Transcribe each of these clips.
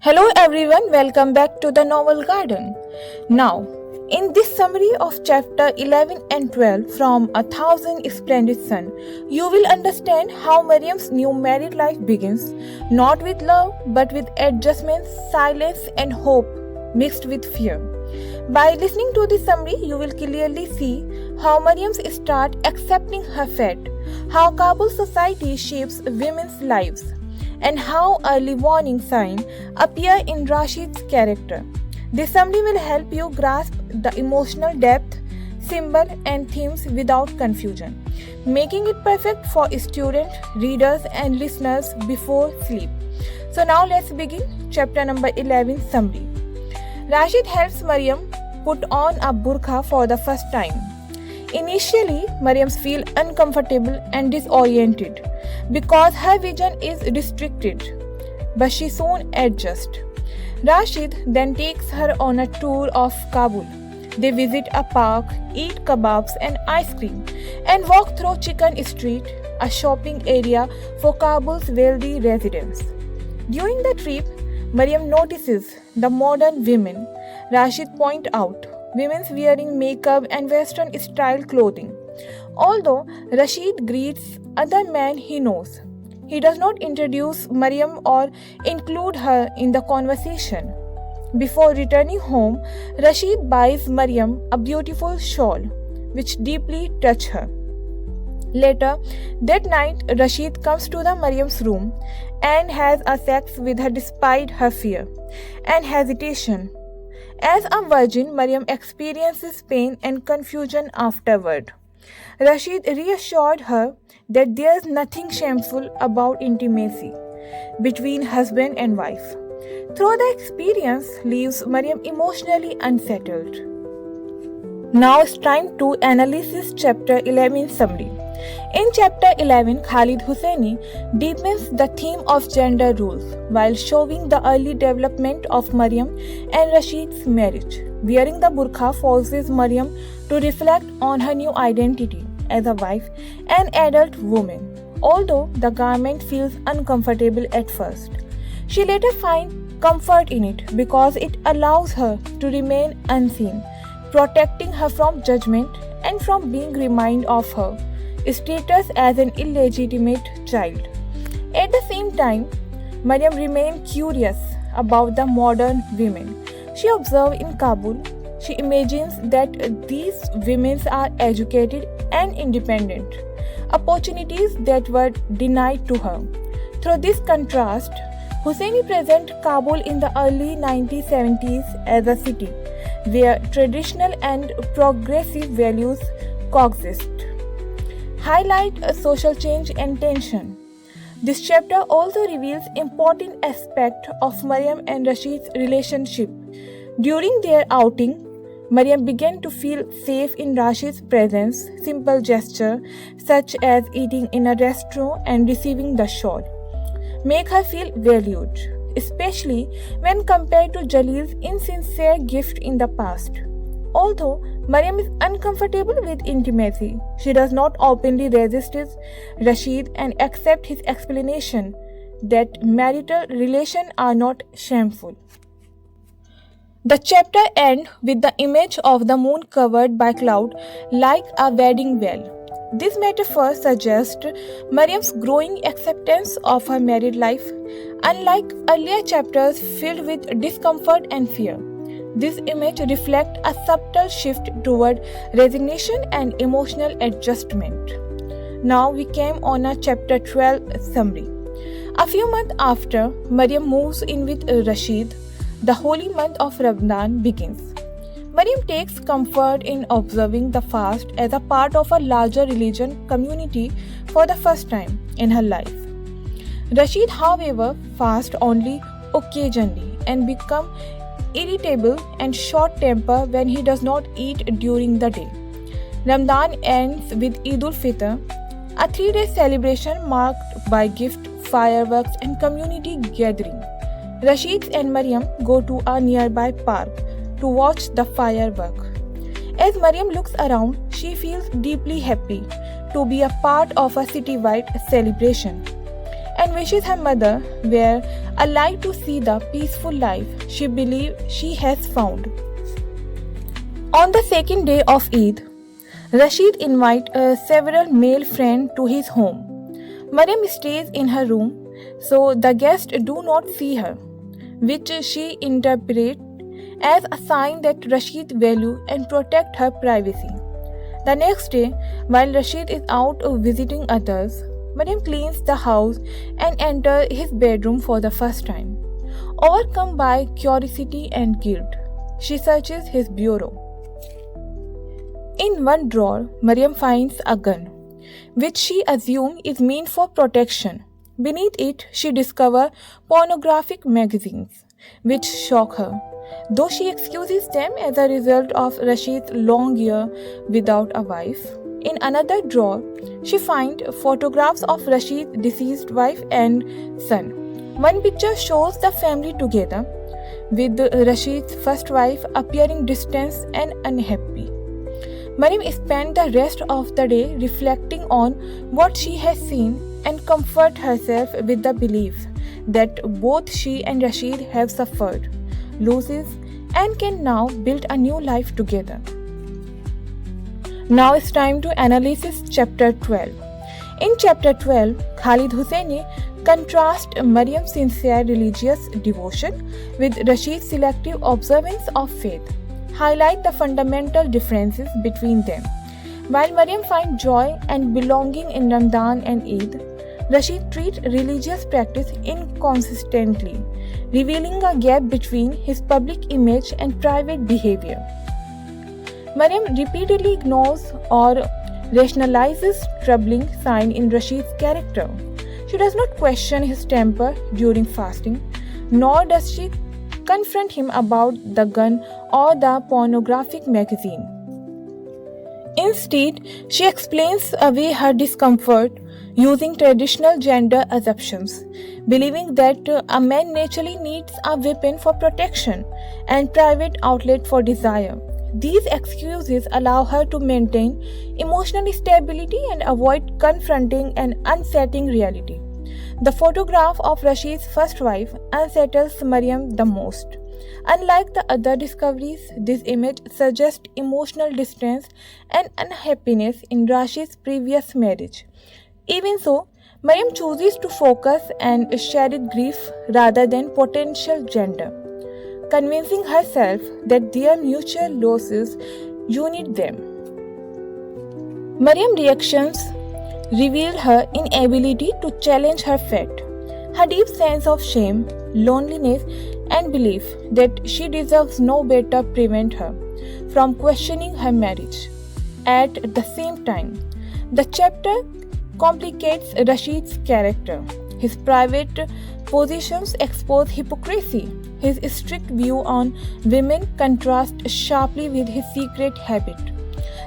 Hello everyone, welcome back to the Novel Garden. Now, in this summary of chapter 11 and 12 from A Thousand Splendid Suns, you will understand how Mariam's new married life begins, not with love but with adjustments, silence, and hope mixed with fear. By listening to this summary, you will clearly see how Mariam starts accepting her fate, how Kabul society shapes women's lives, and how early warning signs appear in Rasheed's character. This summary will help you grasp the emotional depth, symbol, and themes without confusion, making it perfect for students, readers, and listeners before sleep. So now let's begin chapter number 11 summary. Rasheed helps Mariam put on a burqa for the first time. Initially, Mariam feels uncomfortable and disoriented because her vision is restricted, but she soon adjusts. Rasheed then takes her on a tour of Kabul. They visit a park, eat kebabs and ice cream, and walk through Chicken Street, a shopping area for Kabul's wealthy residents. During the trip, Mariam notices the modern women Rasheed points out, women wearing makeup and Western style clothing. Although Rasheed greets other men he knows, he does not introduce Mariam or include her in the conversation. Before returning home, Rasheed buys Mariam a beautiful shawl, which deeply touches her. Later that night, Rasheed comes to the Mariam's room and has a sex with her despite her fear and hesitation. As a virgin, Mariam experiences pain and confusion afterward. Rasheed reassured her that there is nothing shameful about intimacy between husband and wife. Though the experience leaves Mariam emotionally unsettled. Now it's time to analyze chapter 11 summary. In chapter 11, Khaled Hosseini deepens the theme of gender roles while showing the early development of Mariam and Rasheed's marriage. Wearing the burqa forces Mariam to reflect on her new identity as a wife and adult woman. Although the garment feels uncomfortable at first, she later finds comfort in it because it allows her to remain unseen, protecting her from judgment and from being reminded of her status as an illegitimate child. At the same time, Mariam remained curious about the modern women she observed in Kabul. She imagines that these women are educated and independent, opportunities that were denied to her. Through this contrast, Husseini presents Kabul in the early 1970s as a city where traditional and progressive values coexist, highlight a social change and tension. This chapter also reveals important aspects of Mariam and Rasheed's relationship. During their outing, Mariam began to feel safe in Rasheed's presence. Simple gestures such as eating in a restaurant and receiving the shawl make her feel valued, especially when compared to Jalil's insincere gift in the past. Although Mariam is uncomfortable with intimacy, she does not openly resist Rasheed and accepts his explanation that marital relations are not shameful. The chapter ends with the image of the moon covered by cloud like a wedding veil. This metaphor suggests Mariam's growing acceptance of her married life, unlike earlier chapters filled with discomfort and fear. This image reflects a subtle shift toward resignation and emotional adjustment. Now we came on a chapter 12 summary. A few months after Mariam moves in with Rasheed, the holy month of Ramadan begins. Mariam takes comfort in observing the fast as a part of a larger religious community for the first time in her life. Rasheed, however, fasts only occasionally and becomes irritable and short-tempered when he does not eat during the day. Ramadan ends with Eid al-Fitr, a 3-day celebration marked by gift, fireworks, and community gathering. Rasheed and Mariam go to a nearby park to watch the fireworks. As Mariam looks around, she feels deeply happy to be a part of a citywide celebration and wishes her mother were a light to see the peaceful life she believes she has found. On the second day of Eid, Rasheed invites several male friends to his home. Mariam stays in her room so the guests do not see her, which she interprets as a sign that Rasheed values and protects her privacy. The next day, while Rasheed is out visiting others, Mariam cleans the house and enters his bedroom for the first time. Overcome by curiosity and guilt, she searches his bureau. In one drawer, Mariam finds a gun, which she assumes is meant for protection. Beneath it, she discovers pornographic magazines, which shock her, though she excuses them as a result of Rasheed's long year without a wife. In another drawer, she finds photographs of Rasheed's deceased wife and son. One picture shows the family together, with Rasheed's first wife appearing distant and unhappy. Mariam spent the rest of the day reflecting on what she has seen and comfort herself with the belief that both she and Rasheed have suffered losses and can now build a new life together. Now it's time to analyze chapter 12. In chapter 12, Khaled Hosseini contrasts Mariam's sincere religious devotion with Rasheed's selective observance of faith, highlight the fundamental differences between them. While Mariam finds joy and belonging in Ramadan and Eid, Rasheed treats religious practice inconsistently, revealing a gap between his public image and private behavior. Mariam repeatedly ignores or rationalizes troubling signs in Rasheed's character. She does not question his temper during fasting, nor does she confront him about the gun or the pornographic magazine. Instead, she explains away her discomfort using traditional gender assumptions, believing that a man naturally needs a weapon for protection and private outlet for desire. These excuses allow her to maintain emotional stability and avoid confronting an unsettling reality. The photograph of Rasheed's first wife unsettles Mariam the most. Unlike the other discoveries, this image suggests emotional distance and unhappiness in Rasheed's previous marriage. Even so, Mariam chooses to focus on shared grief rather than potential gender, convincing herself that their mutual losses unite them. Mariam's reactions revealed her inability to challenge her fate. Her deep sense of shame, loneliness, and belief that she deserves no better prevent her from questioning her marriage. At the same time, the chapter complicates Rasheed's character. His private positions expose hypocrisy. His strict view on women contrasts sharply with his secret habit.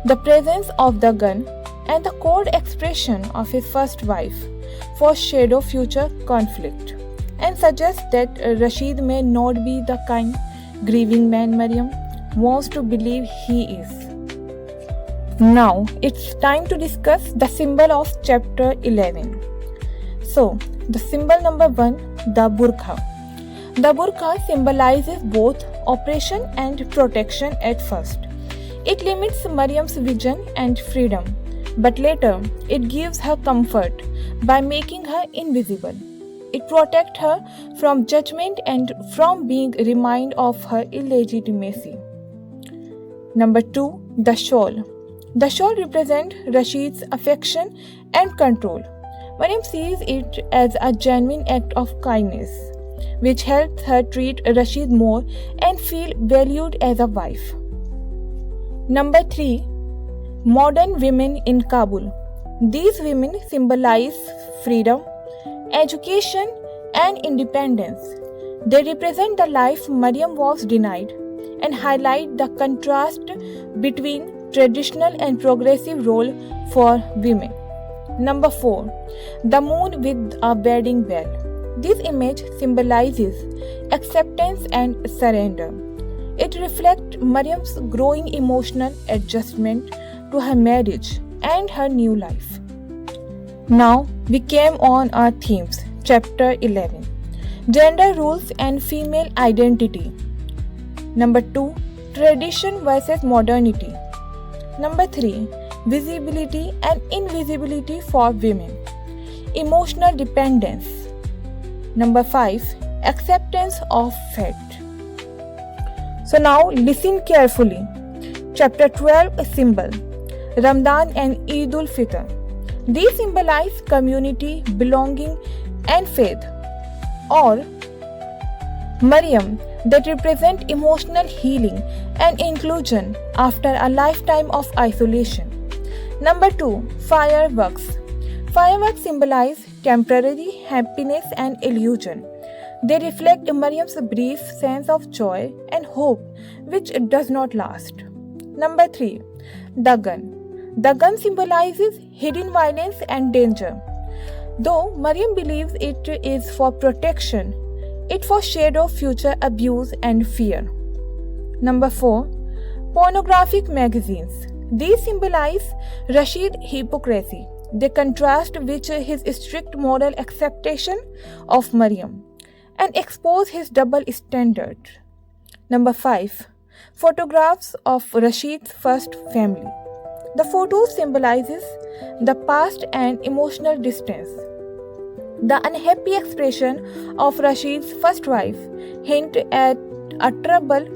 The presence of the gun and the cold expression of his first wife foreshadow future conflict and suggest that Rasheed may not be the kind, grieving man Mariam wants to believe he is. Now it's time to discuss the symbol of chapter 11. So, the symbol number 1, the burqa. The burqa symbolizes both oppression and protection at first. It limits Mariam's vision and freedom, but later it gives her comfort by making her invisible. It protects her from judgment and from being reminded of her illegitimacy. Number 2, the shawl. The shawl represents Rasheed's affection and control. Mariam sees it as a genuine act of kindness, which helps her treat Rasheed more and feel valued as a wife. Number 3, modern women in Kabul. These women symbolize freedom, education, and independence. They represent the life Mariam was denied and highlight the contrast between traditional and progressive role for women. Number 4, the moon with a wedding bell. This image symbolizes acceptance and surrender. It reflects Mariam's growing emotional adjustment to her marriage and her new life. Now we came on our themes, chapter 11. Gender roles and female identity. Number 2. Tradition versus modernity. Number 3. Visibility and invisibility for women. Emotional dependence. Number 5. Acceptance of fate. So now listen carefully. Chapter 12 symbol. Ramadan and Eid ul-Fitr. These symbolize community, belonging and faith. Or Mariam, that represent emotional healing and inclusion after a lifetime of isolation. Number 2. Fireworks. Fireworks symbolize temporary happiness and illusion. They reflect Mariam's brief sense of joy and hope which does not last. Number 3. The gun. The gun symbolizes hidden violence and danger. Though Mariam believes it is for protection, it foreshadows future abuse and fear. Number 4. Pornographic magazines. These symbolize Rasheed's hypocrisy. They contrast with his strict moral acceptation of Mariam and expose his double standard. Number 5. Photographs of Rasheed's first family. The photo symbolizes the past and emotional distance. The unhappy expression of Rasheed's first wife hint at a troubled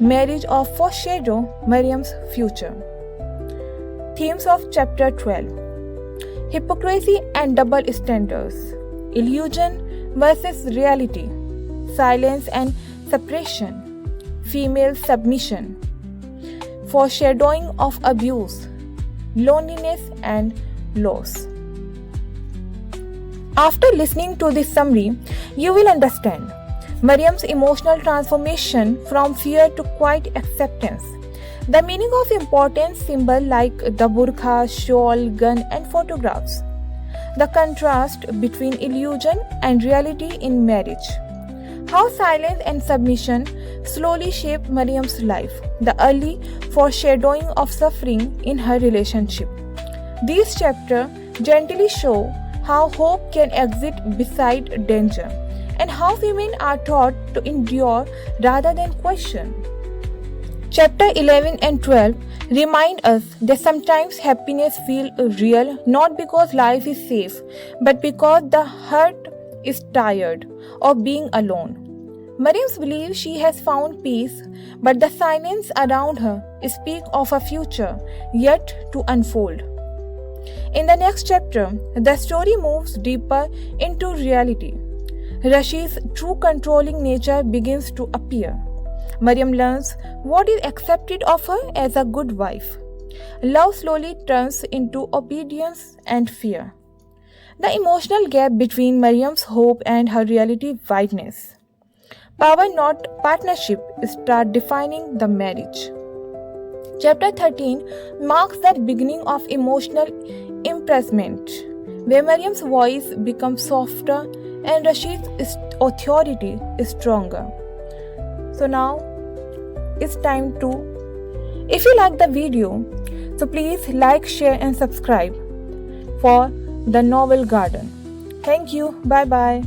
marriage or foreshadow Mariam's future. Themes of Chapter 12. Hypocrisy and double standards. Illusion versus reality. Silence and suppression. Female submission. Foreshadowing of abuse. Loneliness and loss. After listening to this summary, you will understand Mariam's emotional transformation from fear to quiet acceptance. The meaning of important symbols like the burqa, shawl, gun and photographs. The contrast between illusion and reality in marriage. How silence and submission slowly shape Mariam's life. The early foreshadowing of suffering in her relationship. These chapters gently show how hope can exist beside danger and how women are taught to endure rather than question. Chapter 11 and 12 remind us that sometimes happiness feels real not because life is safe but because the heart is tired of being alone. Mariam believes she has found peace, but the silence around her speaks of a future yet to unfold. In the next chapter, the story moves deeper into reality. Rasheed's true controlling nature begins to appear. Mariam learns what is accepted of her as a good wife. Love slowly turns into obedience and fear. The emotional gap between Mariam's hope and her reality widens. Power, not partnership, start defining the marriage. Chapter 13 marks the beginning of emotional impressment, where Mariam's voice becomes softer and Rasheed's authority is stronger. So now it's time to, if you like the video, so please like, share and subscribe for the Novel Garden. Thank you. Bye bye.